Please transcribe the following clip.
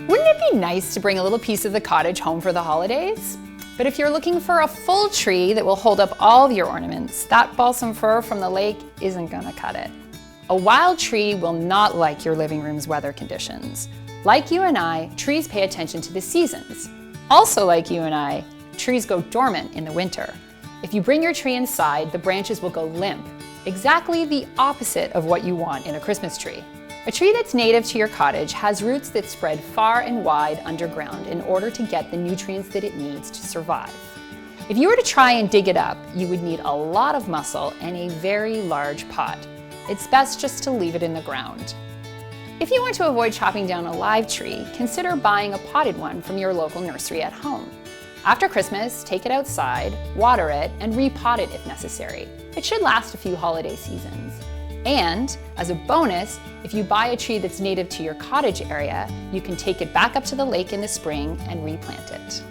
Wouldn't it be nice to bring a little piece of the cottage home for the holidays? But if you're looking for a full tree that will hold up all of your ornaments, that balsam fir from the lake isn't gonna cut it. A wild tree will not like your living room's weather conditions. Like you and I, trees pay attention to the seasons. Also like you and I, trees go dormant in the winter. If you bring your tree inside, the branches will go limp, exactly the opposite of what you want in a Christmas tree. A tree that's native to your cottage has roots that spread far and wide underground in order to get the nutrients that it needs to survive. If you were to try and dig it up, you would need a lot of muscle and a very large pot. It's best just to leave it in the ground. If you want to avoid chopping down a live tree, consider buying a potted one from your local nursery at home. After Christmas, take it outside, water it, and repot it if necessary. It should last a few holiday seasons. And, as a bonus, if you buy a tree that's native to your cottage area, you can take it back up to the lake in the spring and replant it.